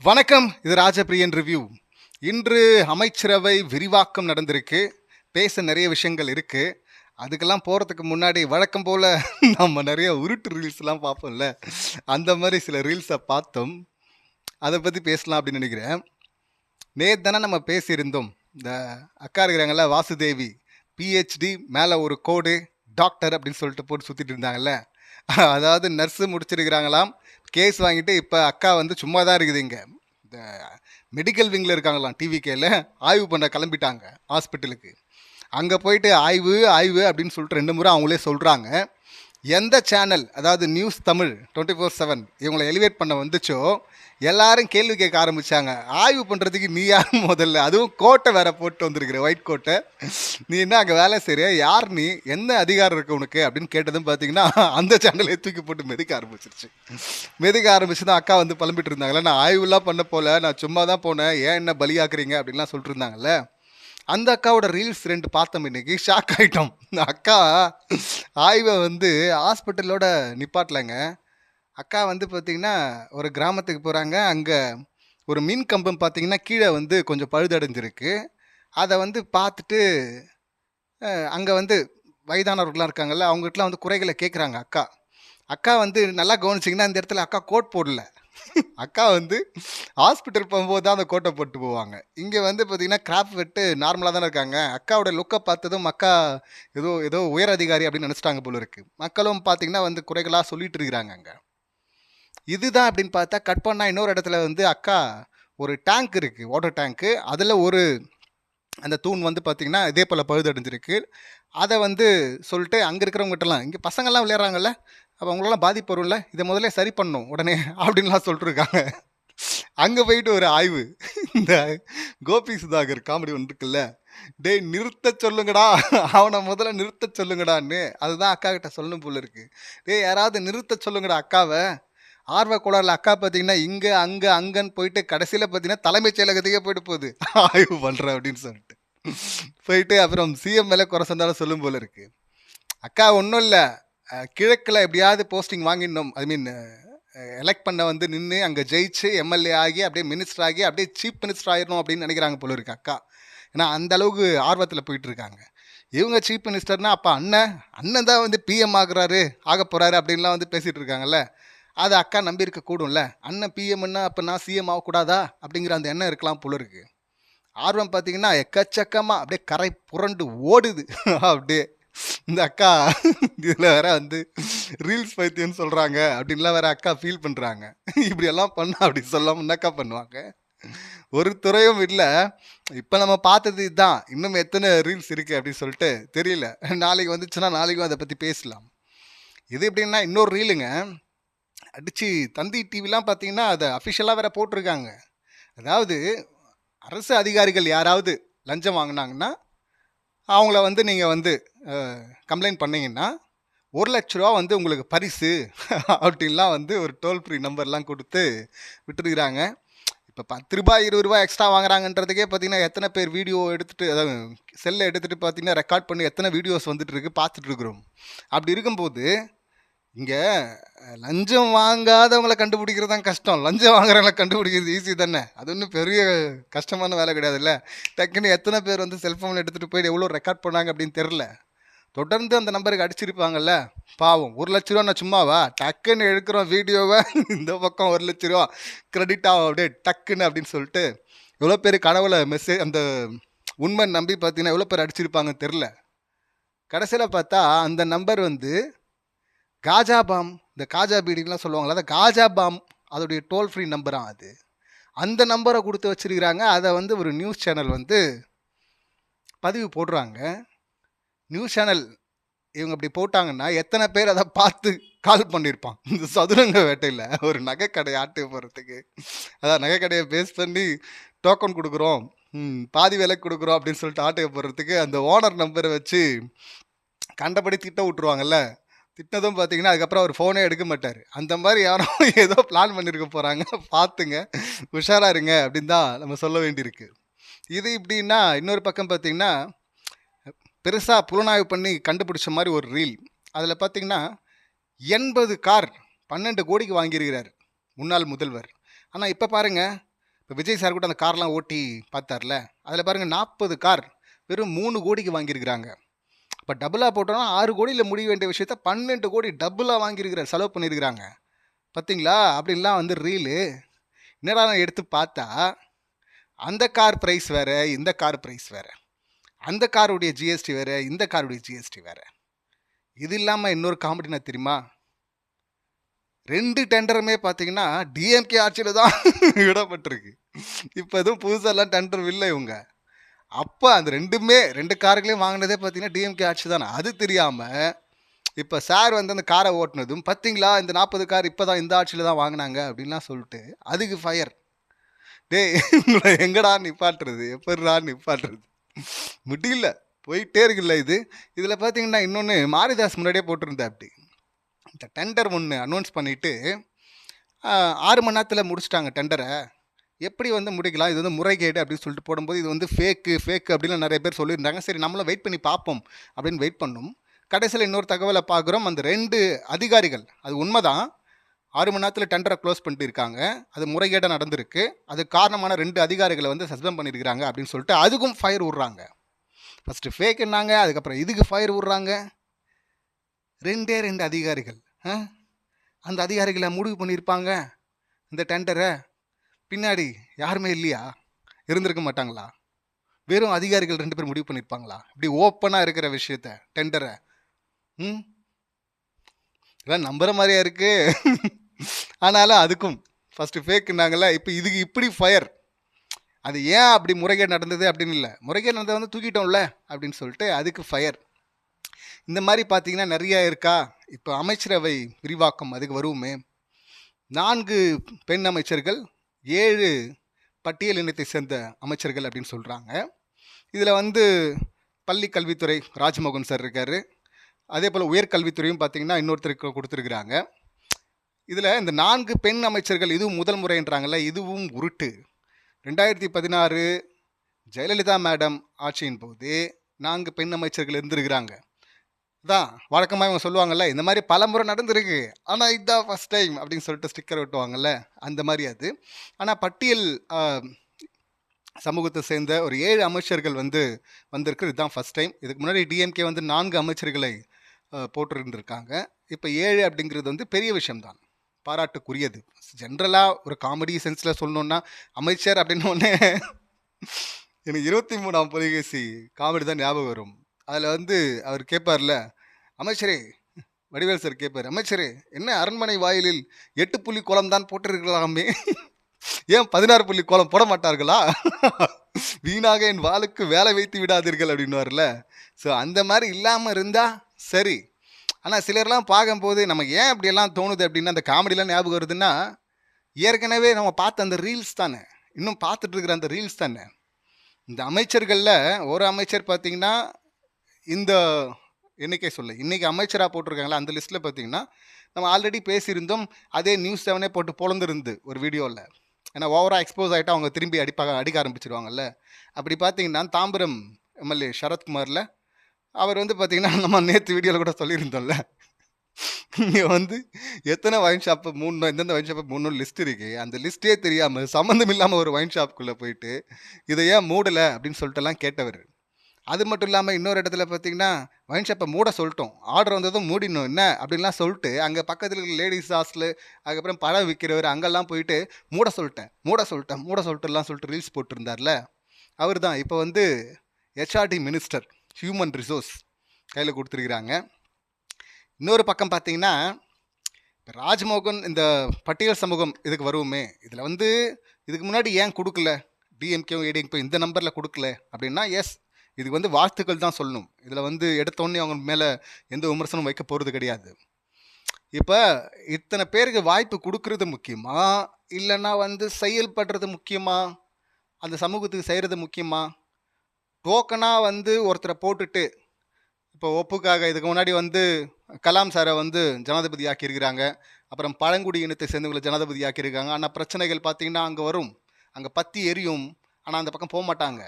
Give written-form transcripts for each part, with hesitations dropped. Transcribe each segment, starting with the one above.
வணக்கம். இது ராஜபிரியன் ரிவ்யூ. இன்று அமைச்சரவை விரிவாக்கம் நடந்திருக்கு. பேச நிறைய விஷயங்கள் இருக்கு. அதுக்கெல்லாம் போகிறதுக்கு முன்னாடி வழக்கம் போல் நம்ம நிறைய உருட்டு ரீல்ஸ்லாம் பார்ப்போம்ல, அந்த மாதிரி சில ரீல்ஸை பார்த்தோம். அதை பற்றி பேசலாம் அப்படின்னு நினைக்கிறேன். நேற்று தானே நம்ம பேசியிருந்தோம். இந்த அக்கா இருக்கிறாங்கல்ல, வாசுதேவி, பிஹெச்டி மேலே ஒரு கோடு டாக்டர் அப்படின்னு சொல்லிட்டு போட்டு சுற்றிட்டு இருந்தாங்கல்ல. அதாவது நர்ஸு முடிச்சிருக்கிறாங்களாம், கேஸ் வாங்கிட்டு இப்போ அக்கா வந்து சும்மா தான் இருக்குது. இங்கே இந்த மெடிக்கல் விங்கில் இருக்காங்களாம், டிவிகேல ஆய்வு பண்ண கிளம்பிட்டாங்க ஹாஸ்பிட்டலுக்கு. அங்கே போயிட்டு ஆய்வு ஆய்வு அப்படின்னு சொல்லிட்டு 2 முறை அவங்களே சொல்கிறாங்க. எந்த சேனல், அதாவது நியூஸ் தமிழ் 24/7 இவங்களை எலிவேட் பண்ண வந்துச்சோ எல்லாரும் கேள்வி கேட்க ஆரம்பித்தாங்க. ஆய்வு பண்ணுறதுக்கு நீ யார் முதல்ல, அதுவும் கோட்டை வேற போட்டு வந்திருக்கிற, ஒயிட் கோட்டை, நீ என்ன அங்கே வேலை செய்கிற, யார் நீ, என்ன அதிகாரம் இருக்கு உனக்கு அப்படின்னு கேட்டதும் பார்த்தீங்கன்னா அந்த சேனலை தூக்கி போட்டு மெதிக்க ஆரம்பிச்சிருச்சு. மெதிக்க ஆரம்பிச்சு தான் அக்கா வந்து புலம்பிட்டு இருந்தாங்களே, நான் ஆய்வுலாம் பண்ண போல, நான் சும்மா தான் போனேன், ஏன் என்ன பலியாக்குறீங்க அப்படின்லாம் சொல்லிட்டு இருந்தாங்கல்ல. அந்த அக்காவோட ரீல்ஸ் 2 பார்த்தோம். இன்னைக்கு ஷாக் ஆகிட்டோம். இந்த அக்கா ஆய்வை வந்து ஹாஸ்பிட்டலோட நிப்பாட்டலைங்க. அக்கா வந்து பார்த்திங்கன்னா ஒரு கிராமத்துக்கு போகிறாங்க. அங்கே ஒரு மின் கம்பம் பார்த்திங்கன்னா கீழே வந்து கொஞ்சம் பழுதடைஞ்சிருக்கு. அதை வந்து பார்த்துட்டு அங்கே வந்து வயதானவர்கள்லாம் இருக்காங்கல்ல, அவங்ககிட்டலாம் வந்து குறைகளை கேட்குறாங்க அக்கா. அக்கா வந்து நல்லா கவனிச்சிங்கன்னா இந்த இடத்துல அக்கா கோட் போடல. அக்கா வந்து ஹாஸ்பிட்டல் போகும்போது தான் அந்த கோட்டை போட்டு போவாங்க. இங்கே வந்து பார்த்தீங்கன்னா கிராப் வெட்டு நார்மலாக தானே இருக்காங்க. அக்காவோட லுக்கை பார்த்ததும் அக்கா ஏதோ ஏதோ உயர் அதிகாரி அப்படின்னு நினச்சிட்டாங்க போல இருக்குது. மக்களும் பார்த்தீங்கன்னா வந்து குறைகளாக சொல்லிட்டு இருக்கிறாங்க அங்கே. இதுதான் அப்படின்னு பார்த்தா கட் பண்ணால் இன்னொரு இடத்துல வந்து அக்கா ஒரு டேங்க் இருக்குது, வாட்டர் டேங்க்கு. அதில் ஒரு அந்த தூண் வந்து பார்த்திங்கன்னா இதே போல் பழுதடைஞ்சிருக்கு. அதை வந்து சொல்லிட்டு அங்கே இருக்கிறவங்ககிட்டலாம், இங்கே பசங்கள்லாம் விளையாடுறாங்கல்ல, அப்போ அவங்களெல்லாம் பாதிப்பு வரும்ல, இதை முதல்ல சரி பண்ணணும் உடனே அப்படின்லாம் சொல்லிட்டுருக்காங்க. அங்கே போயிட்டு ஒரு ஆய்வு. இந்த கோபி சுதாகர் காமெடி ஒன்று இருக்குல்ல, டேய் நிறுத்த சொல்லுங்கடா, அவனை முதல்ல நிறுத்த சொல்லுங்கடான்னு. அதுதான் அக்கா கிட்ட சொல்லணும் போல இருக்கு. டேய் யாராவது நிறுத்த சொல்லுங்கடா அக்காவை. ஆர்வ கோளாறுல அக்கா பார்த்தீங்கன்னா இங்கே அங்கே அங்கன்னு போயிட்டு கடைசியில் பார்த்தீங்கன்னா தலைமைச் செயலகத்துக்கே போயிட்டு போகுது ஆய்வு பண்ணுறேன் அப்படின்னு சொல்லிட்டு போயிட்டு அப்புறம் சிஎம் மேலே குறை சொன்னாலும் சொல்லும் போல இருக்கு. அக்கா ஒன்றும் இல்லை, கிழக்கில் எப்படியாவது போஸ்டிங் வாங்கிடணும், ஐ மீன் எலெக்ட் பண்ண வந்து நின்று அங்கே ஜெயிச்சு எம்எல்ஏ ஆகி அப்படியே மினிஸ்டர் ஆகி அப்படியே சீஃப் மினிஸ்டர் ஆகிடணும் அப்படின்னு நினைக்கிறாங்க போல இருக்கு அக்கா. ஏன்னா அந்த அளவுக்கு ஆர்வத்தில் போயிட்டு இருக்காங்க. இவங்க சீஃப் மினிஸ்டர்னா அப்போ அண்ணன் தான் வந்து பிஎம் ஆகுறாரு, ஆக போகிறாரு அப்படின்லாம் வந்து பேசிகிட்டு இருக்காங்கல்ல. அதை அக்கா நம்பி இருக்க கூடும்ல. அண்ணன் பிஎம்னா அப்போ நான் சிஎம் ஆகக்கூடாதா அப்படிங்கிற அந்த எண்ணம் இருக்கலாம் போல இருக்கு. ஆர்வம் பார்த்தீங்கன்னா எக்கச்சக்கமாக அப்படியே கரை புரண்டு ஓடுது. அப்படியே இந்த அக்கா இதில் வேற வந்து ரீல்ஸ் பைத்தியம்னு சொல்கிறாங்க அப்படின்லாம் வேற அக்கா ஃபீல் பண்ணுறாங்க. இப்படியெல்லாம் பண்ண அப்படி சொல்லாமல் என்னக்கா பண்ணுவாங்க. ஒரு துறையும் இல்லை. இப்போ நம்ம பார்த்தது இதுதான். இன்னும் எத்தனை ரீல்ஸ் இருக்குது அப்படின்னு சொல்லிட்டு தெரியல. நாளைக்கு வந்துச்சுன்னா நாளைக்கும் அதை பற்றி பேசலாம். இது எப்படின்னா இன்னொரு ரீலுங்க அடித்து தந்தி டிவிலாம் பார்த்தீங்கன்னா அதை அஃபிஷியலாக வேற போட்டிருக்காங்க. அதாவது அரசு அதிகாரிகள் யாராவது லஞ்சம் வாங்கினாங்கன்னா அவங்கள வந்து நீங்கள் வந்து கம்ப்ளைண்ட் பண்ணிங்கன்னா 1,00,000 ரூபா வந்து உங்களுக்கு பரிசு அப்படின்லாம் வந்து ஒரு டோல் ஃப்ரீ நம்பர்லாம் கொடுத்து விட்டுருக்குறாங்க. இப்போ 10 ரூபாய் 20 ரூபாய் எக்ஸ்ட்ரா வாங்குறாங்கன்றதுக்கே பார்த்தீங்கன்னா எத்தனை பேர் வீடியோ எடுத்துகிட்டு, அதாவது செல்லை எடுத்துகிட்டு பார்த்தீங்கன்னா ரெக்கார்ட் பண்ணி எத்தனை வீடியோஸ் வந்துட்டு இருக்கு பார்த்துட்ருக்குறோம். அப்படி இருக்கும்போது இங்கே லஞ்சம் வாங்காதவங்களை கண்டுபிடிக்கிறது தான் கஷ்டம், லஞ்சம் வாங்குறவங்களை கண்டுபிடிக்கிறது ஈஸி தானே. அது ஒன்றும் பெரிய கஷ்டமான வேலை கிடையாதுல்ல. டக்குன்னு எத்தனை பேர் வந்து செல்ஃபோனில் எடுத்துகிட்டு போயிட்டு எவ்வளோ ரெக்கார்ட் பண்ணாங்க அப்படின்னு தெரில. தொடர்ந்து அந்த நம்பருக்கு அடிச்சிருப்பாங்கல்ல, பாவம். 1,00,000 ரூபா நான் சும்மாவா, டக்குன்னு எடுக்கிறோம் வீடியோவை, இந்த பக்கம் 1,00,000 ரூபா கிரெடிட் ஆகும் அப்படியே டக்குன்னு அப்படின்னு சொல்லிட்டு எவ்வளோ பேர் கனவுல மெசேஜ் அந்த உண்மை நம்பி பார்த்தீங்கன்னா எவ்வளோ பேர் அடிச்சிருப்பாங்கன்னு தெரில. கடைசியில் பார்த்தா அந்த நம்பர் வந்து காஜா பாம், இந்த காஜா பீடின்லாம் சொல்லுவாங்களா, அந்த காஜா பாம் அதோடைய டோல் ஃப்ரீ நம்பராக அது. அந்த நம்பரை கொடுத்து வச்சுருக்கிறாங்க. அதை வந்து ஒரு நியூஸ் சேனல் வந்து பதிவு போடுறாங்க. நியூஸ் சேனல் இவங்க அப்படி போட்டாங்கன்னா எத்தனை பேர் அதை பார்த்து கால் பண்ணியிருப்பான். இந்த சதுரங்க வேட்டையில் ஒரு நகைக்கடை ஆட்டு போகிறதுக்கு, அதான் நகைக்கடையை பேஸ் பண்ணி டோக்கன் கொடுக்குறோம், பாதி விலைக்கு கொடுக்குறோம் அப்படின்னு சொல்லிட்டு ஆட்டையை போடுறதுக்கு அந்த ஓனர் நம்பரை வச்சு கண்டபடி திட்ட விட்டுருவாங்கல்ல. திட்டதும் பார்த்தீங்கன்னா அதுக்கப்புறம் அவர் ஃபோனே எடுக்க மாட்டார். அந்த மாதிரி யாரோ ஏதோ பிளான் பண்ணியிருக்க போகிறாங்க, பார்த்துங்க, உஷாராக இருங்க அப்படின்னு தான் நம்ம சொல்ல வேண்டியிருக்கு. இது இப்படின்னா இன்னொரு பக்கம் பார்த்தீங்கன்னா பெருசாக புலனாய்வு பண்ணி கண்டுபிடிச்ச மாதிரி ஒரு ரீல். அதில் பார்த்தீங்கன்னா 80 கார் 12 கோடிக்கு வாங்கியிருக்கிறார் முன்னாள் முதல்வர். ஆனால் இப்போ பாருங்கள், இப்போ விஜய் சார் கூட அந்த கார்லாம் ஓட்டி பார்த்தார்ல, அதில் பாருங்கள் 40 கார் வெறும் 3 கோடிக்கு வாங்கியிருக்கிறாங்க. இப்போ டபுளாக போட்டோம்னா 6 கோடியில் முடிய வேண்டிய விஷயத்த 12 கோடி டபுளாக வாங்கியிருக்கிற செலவு பண்ணியிருக்கிறாங்க. பார்த்தீங்களா? அப்படின்லாம் வந்து ரீலு. என்னடா நான் எடுத்து பார்த்தா அந்த கார் ப்ரைஸ் வேறு, இந்த கார் ப்ரைஸ் வேறு, அந்த காருடைய ஜிஎஸ்டி வேறு, இந்த காருடைய ஜிஎஸ்டி வேறு. இது இல்லாமல் இன்னொரு காமெடி என்ன தெரியுமா? 2 டெண்டருமே பார்த்தீங்கன்னா டிஎம்கே ஆட்சியில் தான் விடப்பட்டிருக்கு. இப்போ எதுவும் புதுசாலாம் டெண்டர் இல்லை இவங்க. அப்போ அந்த 2 கார்களையும் வாங்கினதே பார்த்தீங்கன்னா டிஎம்கே ஆட்சி தானே. அது தெரியாமல் இப்போ சார் வந்து அந்த காரை ஓட்டினதும் பார்த்தீங்களா இந்த 40 கார் இப்போ தான் இந்த ஆட்சியில் தான் வாங்கினாங்க அப்படின்லாம் சொல்லிட்டு அதுக்கு ஃபயர். டேய் உங்களை எங்கடா நிப்பாட்டுறது, எப்படிடா நிப்பாட்டுறது? முடியல, போயிட்டே இருக்குல்ல இது. இதில் பார்த்தீங்கன்னா இன்னொன்று மாரிதாஸ் முன்னாடியே போட்டிருந்தேன். அப்படி இந்த டெண்டர் ஒன்று அனௌன்ஸ் பண்ணிவிட்டு 6 மணி நேரத்தில் முடிச்சிட்டாங்க டெண்டரை. எப்படி வந்து முடிக்கலாம், இது வந்து முறைகேடு அப்படின்னு சொல்லிட்டு போடும்போது இது வந்து ஃபேக்கு அப்படின்னு நிறைய பேர் சொல்லியிருந்தாங்க. சரி நம்மளும் வெயிட் பண்ணி பார்ப்போம் அப்படின்னு வெயிட் பண்ணோம். கடைசியில் இன்னொரு தகவலை பார்க்குறோம், அந்த 2 அதிகாரிகள், அது உண்மைதான், 6 மணி நேரத்தில் டெண்டரை க்ளோஸ் பண்ணிட்டு இருக்காங்க, அது முறைகேடாக நடந்திருக்கு, அது காரணமான 2 அதிகாரிகளை வந்து சஸ்பெண்ட் பண்ணியிருக்கிறாங்க அப்படின்னு சொல்லிட்டு அதுக்கும் ஃபயர் விட்றாங்க. ஃபஸ்ட்டு ஃபேக்குன்னாங்க, அதுக்கப்புறம் இதுக்கு ஃபயர் விட்றாங்க. 2 அதிகாரிகள். அந்த அதிகாரிகளை முடிவு பண்ணியிருப்பாங்க இந்த டெண்டரை. பின்னாடி யாருமே இல்லையா? இருந்திருக்க மாட்டாங்களா? வெறும் அதிகாரிகள் 2 பேர் முடிவு பண்ணியிருப்பாங்களா? இப்படி ஓப்பனாக இருக்கிற விஷயத்த டெண்டரை இதெல்லாம் நம்புற மாதிரியா இருக்கு. ஆனாலும் அதுக்கும் ஃபஸ்ட்டு ஃபேக்குன்னாங்கல்ல, இப்போ இதுக்கு இப்படி ஃபயர். அது ஏன் அப்படி முறைகேடு நடந்தது அப்படின்னு இல்லை, முறைகேடு நடந்தது வந்து தூக்கிட்டோம்ல அப்படின்னு சொல்லிட்டு அதுக்கு ஃபயர். இந்த மாதிரி பார்த்தீங்கன்னா நிறையா இருக்கா. இப்போ அமைச்சரவை விரிவாக்கம் அதுக்கு வருவோமே. 4 பெண் அமைச்சர்கள், 7 பட்டியல் இனத்தை சேர்ந்த அமைச்சர்கள் அப்படின்னு சொல்கிறாங்க. இதில் வந்து பள்ளி கல்வித்துறை ராஜ்மோகன் சார் இருக்கார். அதே போல் உயர்கல்வித்துறையும் பார்த்தீங்கன்னா இன்னொருத்தருக்கு கொடுத்துருக்குறாங்க. இதில் இந்த 4 பெண் அமைச்சர்கள் இதுவும் முதல் முறைன்றாங்கல்ல, இதுவும் உருட்டு. 2016 ஜெயலலிதா மேடம் ஆட்சியின் போது 4 பெண் அமைச்சர்கள் இருந்திருக்கிறாங்க. தான் வழக்கமாக இவங்க சொல்லுவாங்கல்ல, இந்த மாதிரி பல முறை நடந்திருக்கு, ஆனால் இதுதான் ஃபஸ்ட் டைம் அப்படின்னு சொல்லிட்டு ஸ்டிக்கர் ஒட்டுவாங்கல்ல, அந்த மாதிரி அது. ஆனால் பட்டியல் சமூகத்தை சேர்ந்த ஒரு 7 அமைச்சர்கள் வந்து வந்திருக்கு, இதுதான் ஃபஸ்ட் டைம். இதுக்கு முன்னாடி டிஎம்கே வந்து 4 அமைச்சர்களை போட்டிருந்துருக்காங்க. இப்போ 7 அப்படிங்கிறது வந்து பெரிய விஷயம்தான், பாராட்டுக்குரியது. ஜென்ரலாக ஒரு காமெடி சென்ஸில் சொல்லணுன்னா அமைச்சர் அப்படின்னு ஒன்று எனக்கு 23ஆம் புலிகேசி காமெடி தான் ஞாபகம் வரும். அதில் வந்து அவர் கேட்பார்ல, அமைச்சரே, வடிவேல் சார் கேட்பார், அமைச்சரே என்ன அரண்மனை வாயிலில் 8 புள்ளி கோலம் தான் போட்டிருக்கலாமே, ஏன் 16 புள்ளி கோலம் போட மாட்டார்களா? வீணாக என் வாளுக்கு வேலை வைத்து விடாதீர்கள் அப்படின்னுவார்ல. ஸோ அந்த மாதிரி இல்லாமல் இருந்தால் சரி. ஆனால் சிலர்லாம் பார்க்கும்போது நமக்கு ஏன் அப்படியெல்லாம் தோணுது அப்படின்னா, அந்த காமெடிலாம் ஞாபகம் வருதுன்னா, ஏற்கனவே நம்ம பார்த்த அந்த ரீல்ஸ் தானே, இன்னும் பார்த்துட்டு இருக்கிற அந்த ரீல்ஸ் தானே. இந்த அமைச்சர்களில் ஒரு அமைச்சர் பார்த்தீங்கன்னா இந்த எண்ணிக்கை சொல்ல இன்றைக்கி அமைச்சராக போட்டிருக்காங்களா அந்த லிஸ்ட்டில் பார்த்தீங்கன்னா நம்ம ஆல்ரெடி பேசியிருந்தோம். அதே நியூஸ் 7 போட்டு பொழந்துருந்து ஒரு வீடியோவில். ஏன்னா ஓவராக எக்ஸ்போஸ் ஆகிட்டு அவங்க திரும்பி அடிக்க ஆரம்பிச்சிருவாங்கல்ல. அப்படி பார்த்தீங்கன்னா தாம்பரம் எம்எல்ஏ சரத்குமாரில் அவர் வந்து பார்த்திங்கன்னா நம்ம நேற்று வீடியோவில் கூட சொல்லியிருந்தோம்ல, இங்கே வந்து எத்தனை ஒயின் ஷாப்பு மூணு, எந்தெந்த ஒயின் ஷாப்பு மூணு லிஸ்ட் இருக்குது, அந்த லிஸ்ட்டே தெரியாமல் சம்மந்தம் இல்லாமல் ஒரு ஒயின் ஷாப்புக்குள்ளே போயிட்டு இதை ஏன் மூடலை அப்படின்னு சொல்லிட்டுலாம் கேட்டவர். அது மட்டும் இல்லாமல் இன்னொரு இடத்துல பார்த்தீங்கன்னா ஒயின் ஷாப்பை மூட சொல்லிட்டோம், ஆர்டர் வந்ததும் மூடிடணும் என்ன அப்படின்லாம் சொல்லிட்டு அங்கே பக்கத்தில் இருக்கிற லேடிஸ் ஹாஸ்டலு, அதுக்கப்புறம் பழம் விற்கிறவர் அங்கெல்லாம் போயிட்டு மூட சொல்லிட்டுலாம் சொல்லிட்டு ரீல்ஸ் போட்டிருந்தார்ல, அவர் தான் இப்போ வந்து ஹெச்ஆர்டி மினிஸ்டர், ஹியூமன் ரிசோர்ஸ் கையில் கொடுத்துருக்குறாங்க. இன்னொரு பக்கம் பார்த்தீங்கன்னா இப்போ ராஜ்மோகன் இந்த பட்டியல் சமூகம் இதுக்கு வருவோமே, இதில் வந்து இதுக்கு முன்னாடி ஏன் கொடுக்கல டிஎம்கேவும் ஏடிஎம்கே இந்த நம்பரில் கொடுக்கல அப்படின்னா, எஸ் இதுக்கு வந்து வாழ்த்துக்கள் தான் சொல்லணும். இதில் வந்து எடுத்தோடனே அவங்க மேலே எந்த விமர்சனம் வைக்க போகிறது கிடையாது. இப்போ இத்தனை பேருக்கு வாய்ப்பு கொடுக்கறது முக்கியமா, இல்லைன்னா வந்து செயல்படுறது முக்கியமா, அந்த சமூகத்துக்கு செய்கிறது முக்கியமா? டோக்கனாக வந்து ஒருத்தரை போட்டுட்டு, இப்போ ஒப்புக்காக இதுக்கு முன்னாடி வந்து கலாம் சாரை வந்து ஜனாதிபதி ஆக்கியிருக்கிறாங்க, அப்புறம் பழங்குடி இனத்தை சேர்ந்தவங்களை ஜனாதிபதி ஆக்கியிருக்காங்க. ஆனால் பிரச்சனைகள் பார்த்திங்கன்னா அங்கே வரும், அங்கே பற்றி எரியும், ஆனால் அந்த பக்கம் போக மாட்டாங்க.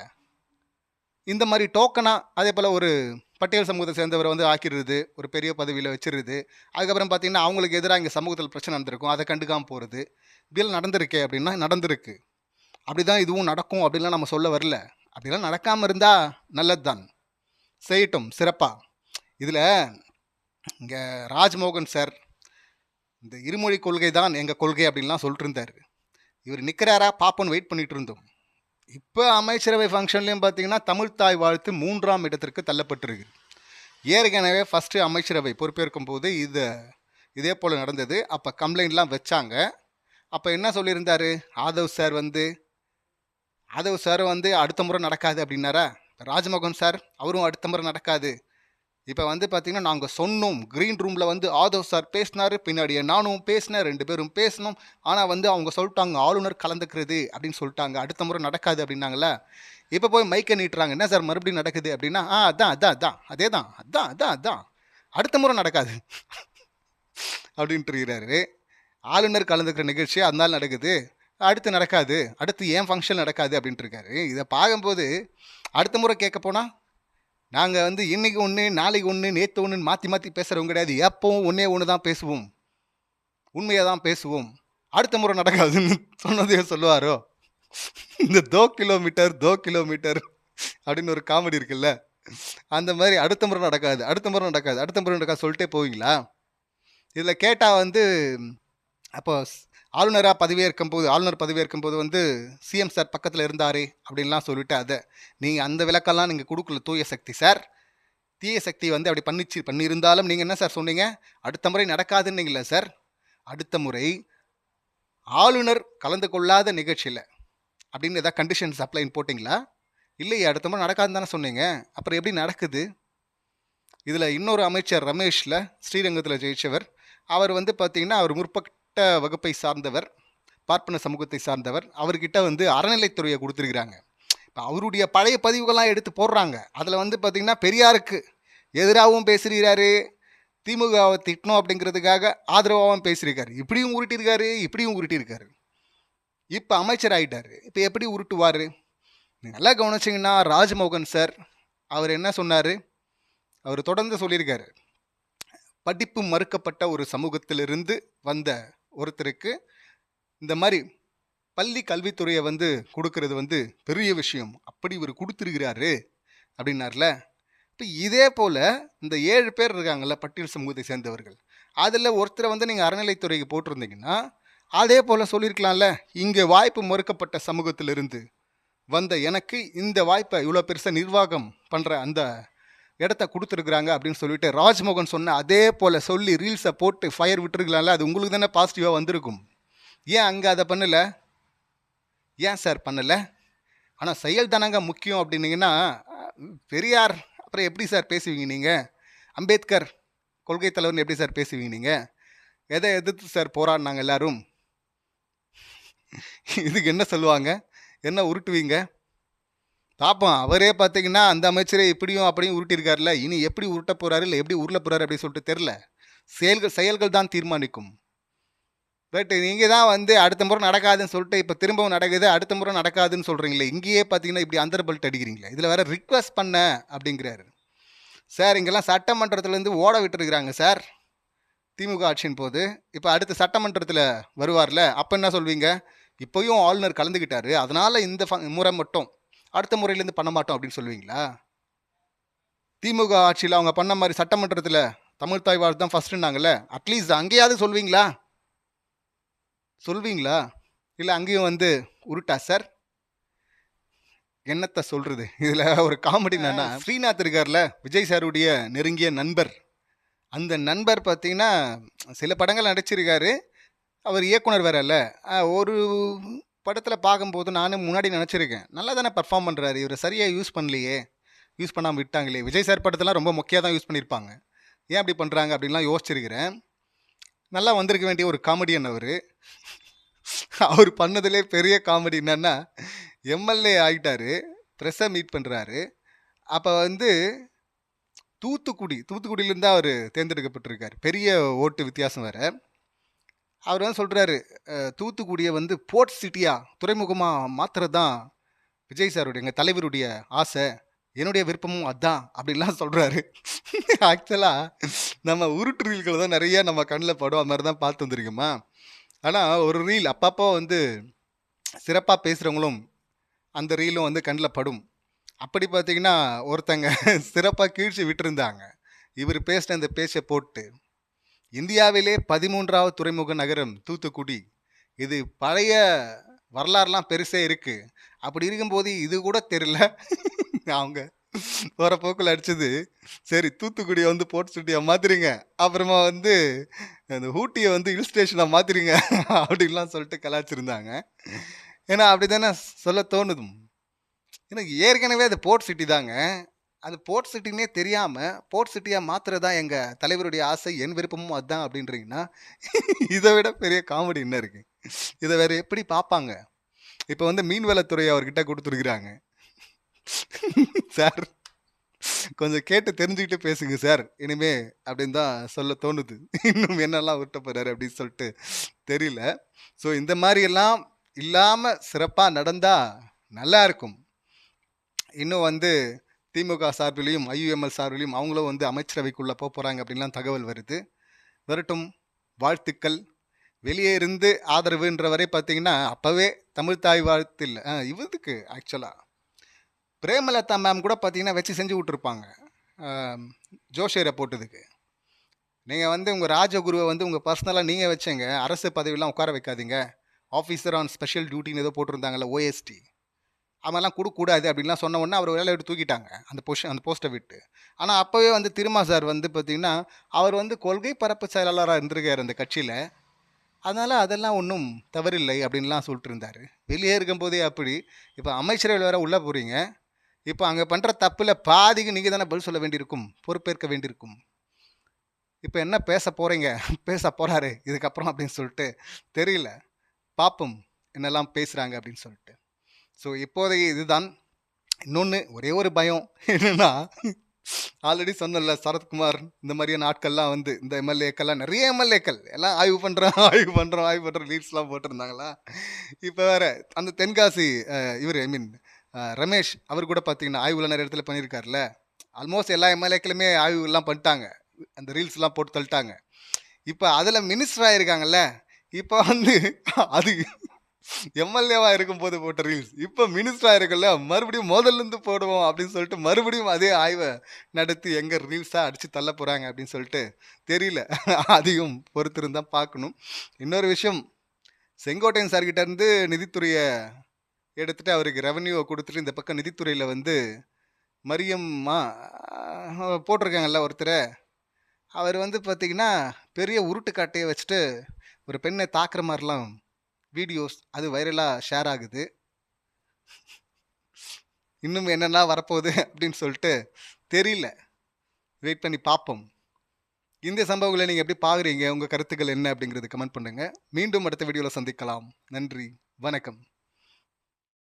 இந்த மாதிரி டோக்கனாக அதே போல் ஒரு பட்டியல் சமூகத்தை சேர்ந்தவரை வந்து ஆக்கிடுறது, ஒரு பெரிய பதவியில் வச்சிருது. அதுக்கப்புறம் பார்த்திங்கன்னா அவங்களுக்கு எதிராக இங்கே சமூகத்தில் பிரச்சனை நடந்திருக்கும், அதை கண்டுக்காமல் போகிறது. இப்படியெல்லாம் நடந்திருக்கே அப்படின்னா நடந்திருக்கு. அப்படிதான் இதுவும் நடக்கும் அப்படிலாம் நம்ம சொல்ல வரல. அப்படிலாம் நடக்காமல் இருந்தால் நல்லது தான், செய்யட்டும் சிறப்பாக. இதில் இங்கே ராஜ்மோகன் சார் இந்த இருமொழி கொள்கை தான் எங்கள் கொள்கை அப்படின்லாம் சொல்லிட்டு இருந்தார். இவர் நிற்கிறாரா பாப்போன்னு வெயிட் பண்ணிட்டு இருந்தோம். இப்போ அமைச்சரவை ஃபங்க்ஷன்லேயும் பார்த்தீங்கன்னா தமிழ் தாய் வாழ்த்து 3ஆம் இடத்திற்கு தள்ளப்பட்டிருக்கு. ஏற்கனவே ஃபஸ்ட்டு அமைச்சரவை பொறுப்பேற்கும் போது இதே போல் நடந்தது. அப்போ கம்ப்ளைண்ட்லாம் வச்சாங்க. அப்போ என்ன சொல்லியிருந்தார் ஆதவ் சார் வந்து அடுத்த முறை நடக்காது அப்படின்னாரா. ராஜ்மோகன் சார் அவரும் அடுத்த முறை நடக்காது. இப்போ வந்து பார்த்தீங்கன்னா நாங்கள் சொன்னோம், க்ரீன் ரூமில் வந்து ஆதவ் சார் பேசினார், பின்னாடியே நானும் பேசினேன், 2 பேரும் பேசினோம். ஆனால் வந்து அவங்க சொல்லிட்டாங்க ஆளுநர் கலந்துக்கிறது அப்படின்னு சொல்லிட்டாங்க, அடுத்த முறை நடக்காது அப்படின்னாங்களா. இப்போ போய் மைக்கை நீட்டுறாங்க, என்ன சார் மறுபடியும் நடக்குது அப்படின்னா, அதே தான் அடுத்த முறை நடக்காது அப்படின்ட்டு இருக்கிறாரு. ஆளுநர் கலந்துக்கிற நிகழ்ச்சி அதனால நடக்குது, அடுத்து நடக்காது, அடுத்து ஏன் ஃபங்க்ஷன் நடக்காது அப்படின்ட்டு இருக்காரு. இதை பார்க்கும்போது அடுத்த முறை கேட்க போனால் நாங்கள் வந்து இன்றைக்கி ஒன்று நாளைக்கு ஒன்று நேற்று ஒன்றுன்னு மாற்றி பேசுகிறவங்க கிடையாது. எப்பவும் ஒன்று தான் பேசுவோம், உண்மையாக தான் பேசுவோம், அடுத்த முறை நடக்காதுன்னு சொன்னதே சொல்லுவாரோ. இந்த தோ கிலோமீட்டர் அப்படின்னு ஒரு காமெடி இருக்குல்ல, அந்த மாதிரி அடுத்த முறை நடக்காது சொல்லிட்டே போவீங்களா? இதில் கேட்டால் வந்து அப்போ ஆளுநர் பதவியேற்கும் போது வந்து சிஎம் சார் பக்கத்தில் இருந்தார் அப்படின்லாம் சொல்லிட்டு அதை நீங்கள் அந்த விளக்கெல்லாம் நீங்கள் கொடுக்கல. தூய சக்தி சார், தீய சக்தி வந்து அப்படி பண்ணியிருந்தாலும் நீங்கள் என்ன சார் சொன்னீங்க, அடுத்த முறை நடக்காதுன்னீங்களா சார்? அடுத்த முறை ஆளுநர் கலந்து கொள்ளாத நிகழ்ச்சியில் அப்படின்னு ஏதாவது கண்டிஷன்ஸ் அப்ளைன் போட்டிங்களா? இல்லையே, அடுத்த முறை நடக்காதுன்னு தானே சொன்னீங்க. அப்புறம் எப்படி நடக்குது? இதில் இன்னொரு அமைச்சர் ரமேஷில் ஸ்ரீரங்கத்தில் ஜெயிச்சவர், அவர் வந்து பார்த்திங்கன்னா அவர் முற்பட்ட வகுப்பை சார்ந்தவர், பார்ப்பன சமூகத்தை சார்ந்தவர். அவர்கிட்ட வந்து அறநிலைத்துறையை கொடுத்துருக்குறாங்க. இப்போ அவருடைய பழைய பதிவுகள்லாம் எடுத்து போடுறாங்க. அதில் வந்து பார்த்திங்கன்னா பெரியாருக்கு எதிராகவும் பேசுகிறாரு, திமுகவை திட்டணும் அப்படிங்கிறதுக்காக ஆதரவாகவும் பேசியிருக்காரு. இப்படியும் உருட்டியிருக்காரு. இப்போ அமைச்சர் ஆகிட்டார். இப்போ எப்படி உருட்டுவார்? நல்லா கவனிச்சிங்கன்னா ராஜ்மோகன் சார் அவர் என்ன சொன்னார், அவர் தொடர்ந்து சொல்லியிருக்காரு, படிப்பு மறுக்கப்பட்ட ஒரு சமூகத்திலிருந்து வந்த ஒருத்தருக்கு இந்த மாதிரி பள்ளி கல்வித்துறையை வந்து கொடுக்கறது வந்து பெரிய விஷயம், அப்படி இவர் கொடுத்துருக்கிறாரு அப்படின்னார்ல. இப்போ இதே போல் இந்த 7 பேர் இருக்காங்கள்ல பட்டியல் சமூகத்தை சேர்ந்தவர்கள், அதில் ஒருத்தரை வந்து நீங்கள் அறநிலைத்துறைக்கு போட்டிருந்தீங்கன்னா அதே போல் சொல்லியிருக்கலாம்ல, இங்கே வாய்ப்பு மறுக்கப்பட்ட சமூகத்திலிருந்து வந்த எனக்கு இந்த வாய்ப்பை இவ்வளோ பெருசாக நிர்வாகம் பண்ணுற அந்த இடத்த கொடுத்துருக்குறாங்க அப்படின்னு சொல்லிட்டு ராஜ்மோகன் சொன்ன அதே போல் சொல்லி ரீல்ஸை போட்டு ஃபயர் விட்டுருக்கலாம்ல. அது உங்களுக்கு தானே பாசிட்டிவாக வந்திருக்கும். ஏன் அங்கே அதை பண்ணலை? ஏன் சார் பண்ணலை? ஆனால் செயல் தானங்க முக்கியம் அப்படின்னீங்கன்னா பெரியார் அப்புறம் எப்படி சார் பேசுவீங்க நீங்கள்? அம்பேத்கர் கொள்கை தலைவர்னு எப்படி சார் பேசுவீங்க நீங்கள்? எதை எதிர்த்து சார் போராடினாங்க எல்லாரும்? இதுக்கு என்ன சொல்லுவாங்க, என்ன உருட்டுவீங்க பார்ப்போம். அவரே பார்த்தீங்கன்னா அந்த அமைச்சரே இப்படியும் அப்படியும் உருட்டியிருக்காருல, இனி எப்படி உருட்ட போகிறாரு இல்லை எப்படி உருள போகிறாரு அப்படின்னு சொல்லிட்டு தெரில. செயல்கள் தான் தீர்மானிக்கும். பட் நீங்கள் தான் வந்து அடுத்த முறை நடக்காதுன்னு சொல்லிட்டு இப்போ திரும்பவும் நடக்குது, அடுத்த முறை நடக்காதுன்னு சொல்கிறீங்களே. இங்கேயே பார்த்தீங்கன்னா இப்படி அந்தர்பல்ட் அடிக்கிறீங்களே. இதில் வேறு ரிக்வஸ்ட் பண்ண அப்படிங்கிறாரு சார். இங்கெல்லாம் சட்டமன்றத்துலேருந்து ஓட விட்டுருக்குறாங்க சார் திமுக ஆட்சியின் போது. இப்போ அடுத்த சட்டமன்றத்தில் வருவார்ல, அப்போ என்ன சொல்வீங்க? இப்போயும் ஆளுநர் கலந்துக்கிட்டாரு, அதனால் இந்த முறை மட்டும் அடுத்த முறையிலேருந்து பண்ண மாட்டோம் அப்படின்னு சொல்லுவீங்களா? திமுக ஆட்சியில் அவங்க பண்ண மாதிரி சட்டமன்றத்தில் தமிழ் தாய் வாழ்த்து தான் ஃபஸ்ட்டுன்னாங்கல்ல, அட்லீஸ்ட் அங்கேயாவது சொல்வீங்களா? இல்லை அங்கேயும் வந்து உருட்டா சார்? என்னத்தை சொல்கிறது? இதில் ஒரு காமெடி என்னன்னா, ஸ்ரீநாத் இருக்கார்ல, விஜய் சாருடைய நெருங்கிய நண்பர். அந்த நண்பர் பார்த்தீங்கன்னா சில படங்கள் நடிச்சிருக்காரு, அவர் இயக்குனர் வேற இல்லை. ஒரு படத்தில் பார்க்கும்போது நானும் முன்னாடி நினச்சிருக்கேன், நல்லா தானே பர்ஃபார்ம் பண்ணுறாரு, இவர் சரியாக யூஸ் பண்ணாமல் விட்டாங்களே. விஜய் சார் படத்தெல்லாம் ரொம்ப முக்கியம் தான் யூஸ் பண்ணியிருப்பாங்க, ஏன் அப்படி பண்ணுறாங்க அப்படின்லாம் யோசிச்சிருக்கிறேன். நல்லா வந்திருக்க வேண்டிய ஒரு காமெடியன் அவர் பண்ணதுலே பெரிய காமெடி என்னன்னா, எம்எல்ஏ ஆகிட்டாரு, ப்ரெஸ்ஸை மீட் பண்ணுறாரு. அப்போ வந்து தூத்துக்குடியிலேருந்து அவர் தேர்ந்தெடுக்கப்பட்டிருக்கார், பெரிய ஓட்டு வித்தியாசம் வேறு. அவர் வந்து சொல்கிறாரு, தூத்துக்குடியை வந்து போர்ட் சிட்டியாக துறைமுகமாக மாற்றுறது தான் விஜய் சாருடைய எங்கள் தலைவருடைய ஆசை, என்னுடைய விருப்பமும் அதுதான் அப்படின்லாம் சொல்கிறாரு. ஆக்சுவலாக நம்ம உருட்டு ரீல்கள் தான் நிறைய நம்ம கண்ணில் படும், அது மாதிரி தான் பார்த்து வந்துருக்குமா. ஆனால் ஒரு ரீல் அப்பப்போ வந்து சிறப்பாக பேசுகிறவங்களும் அந்த ரீலும் வந்து கண்ணில் படும். அப்படி பார்த்தீங்கன்னா ஒருத்தங்க சிறப்பாக கீழ்ச்சி விட்டுருந்தாங்க. இவர் பேசின அந்த பேச்சை போட்டு, இந்தியாவிலே 13வது துறைமுக நகரம் தூத்துக்குடி. இது பழைய வரலாறுலாம் பெருசே இருக்கு. அப்படி இருக்கும்போது இது கூட தெரியல. அவங்க போகிற போக்கில் அடிச்சது, சரி தூத்துக்குடியை வந்து போர்ட் சிட்டியை மாற்றுறீங்க, அப்புறமா வந்து அந்த ஊட்டியை வந்து ஹில் ஸ்டேஷனை மாற்றுறீங்க அப்படின்லாம் சொல்லிட்டு கலாச்சிருந்தாங்க. ஏன்னா அப்படி தானே சொல்ல தோணுது. எனக்கு ஏற்கனவே அது போர்ட் சிட்டி தாங்க. அது போர்ட் சிட்டினே தெரியாமல் போர்ட் சிட்டியாக மாற்றுறதா எங்கள் தலைவருடைய ஆசை, என் விருப்பமும் அதுதான் அப்படின்றீங்கன்னா, இதை விட பெரிய காமெடி என்ன இருக்குது? இதை வேறு எப்படி பார்ப்பாங்க? இப்போ வந்து மீன்வளத்துறை அவர்கிட்ட கொடுத்துருக்குறாங்க. சார் கொஞ்சம் கேட்டு தெரிஞ்சுக்கிட்டு பேசுங்க சார் இனிமே அப்படின்னு தான் சொல்ல தோணுது. இன்னும் என்னெல்லாம் விட்ட போறாரு அப்படின்னு சொல்லிட்டு தெரியல. ஸோ இந்த மாதிரி எல்லாம் இல்லாமல் சிறப்பாக நடந்தா நல்லா இருக்கும். இன்னும் வந்து திமுக சார்பிலையும் ஐயுஎம்எல் சார்பிலையும் அவங்களும் வந்து அமைச்சரவைக்குள்ளே போகிறாங்க அப்படின்லாம் தகவல் வருது. வரட்டும், வாழ்த்துக்கள். வெளியே இருந்து ஆதரவுன்ற வரை பார்த்தீங்கன்னா அப்போவே தமிழ் தாய் வாழ்த்து இல்லை இவருக்கு ஆக்சுவலாக பிரேமலதா மேம் கூட பார்த்தீங்கன்னா வச்சு செஞ்சு விட்ருப்பாங்க ஜோஷியரை போட்டதுக்கு. நீங்கள் வந்து உங்கள் ராஜகுருவை வந்து உங்கள் பர்சனலாக நீங்கள் வச்சுங்க, அரசு பதவியெல்லாம் உட்கார வைக்காதீங்க, ஆஃபீஸர் ஆன் ஸ்பெஷல் டியூட்டின்னு ஏதோ போட்டிருந்தாங்கல்ல ஓஎஸ்டி, அவெல்லாம் கொடுக்கூடாது அப்படின்லாம் சொன்ன உடனே அவர் வேலை எடுத்து தூக்கிட்டாங்க அந்த போஸ்ட்டை விட்டு. ஆனால் அப்போவே வந்து திருமா சார் வந்து பார்த்திங்கன்னா அவர் வந்து கொள்கை பரப்பு செயலாளராக இருந்திருக்கார் அந்த கட்சியில். அதனால் அதெல்லாம் ஒன்றும் தவறில்லை அப்படின்லாம் சொல்லிட்டு இருந்தார். வெளியே இருக்கும்போதே அப்படி. இப்போ அமைச்சரவையில் வேறு உள்ளே போகிறீங்க. இப்போ அங்கே பண்ணுற தப்பில் பாதிக்கு நீங்கள் தானே பதில் சொல்ல வேண்டியிருக்கும், பொறுப்பேற்க வேண்டியிருக்கும். இப்போ என்ன பேச போகிறீங்க, பேச போகிறாரு இதுக்கப்புறம் அப்படின்னு சொல்லிட்டு தெரியல. பார்ப்போம் என்னெல்லாம் பேசுகிறாங்க அப்படின்னு சொல்லிட்டு. ஸோ இப்போதைக்கு இதுதான். இன்னொன்று ஒரே ஒரு பயம் என்னென்னா, ஆல்ரெடி சொன்னல சரத்குமார் இந்த மாதிரியான ஆட்கள்லாம் வந்து இந்த எம்எல்ஏக்கள்லாம் நிறைய எம்எல்ஏக்கள் எல்லாம் ஆய்வு பண்ணுறோம் லீட்ஸ்லாம் போட்டிருந்தாங்களா. இப்போ வேறு அந்த தென்காசி இவர் ரமேஷ் அவர் கூட பார்த்தீங்கன்னா ஆய்வுலாம் நிறைய இடத்துல பண்ணியிருக்காருல்ல. ஆல்மோஸ்ட் எல்லா எம்எல்ஏக்களுமே ஆய்வுலாம் பண்ணிட்டாங்க, அந்த ரீல்ஸ்லாம் போட்டு தள்ளிட்டாங்க. இப்போ அதில் மினிஸ்டர் ஆகிருக்காங்கல்ல. இப்போ வந்து அது எம்எல்ஏவாக இருக்கும்போது போட்ட ரீல்ஸ் இப்போ மினிஸ்டராக இருக்குல்ல, மறுபடியும் முதல்லேருந்து போடுவோம் அப்படின்னு சொல்லிட்டு மறுபடியும் அதே ஆய்வை நடத்தி எங்கே ரீல்ஸாக அடித்து தள்ள போகிறாங்க அப்படின்னு சொல்லிட்டு தெரியல. அதையும் பொறுத்திருந்தான் பார்க்கணும். இன்னொரு விஷயம், செங்கோட்டையன் சார்கிட்ட இருந்து நிதித்துறையை எடுத்துகிட்டு அவருக்கு ரெவன்யூவை கொடுத்துட்டு இந்த பக்கம் நிதித்துறையில் வந்து மரியம்மா போட்டிருக்காங்கல்ல ஒருத்தர். அவர் வந்து பார்த்திங்கன்னா பெரிய உருட்டுக்காட்டையை வச்சுட்டு ஒரு பெண்ணை தாக்குற மாதிரிலாம் வீடியோஸ் அது வைரலாக ஷேர் ஆகுது. இன்னும் என்னெல்லாம் வரப்போகுது அப்படின்னு சொல்லிட்டு தெரியல, வெயிட் பண்ணி பார்ப்போம். இந்த சம்பவங்களை நீங்கள் எப்படி பார்க்குறீங்க, உங்கள் கருத்துக்கள் என்ன அப்படிங்கிறது கமெண்ட் பண்ணுங்கள். மீண்டும் அடுத்த வீடியோவில் சந்திக்கலாம். நன்றி, வணக்கம்.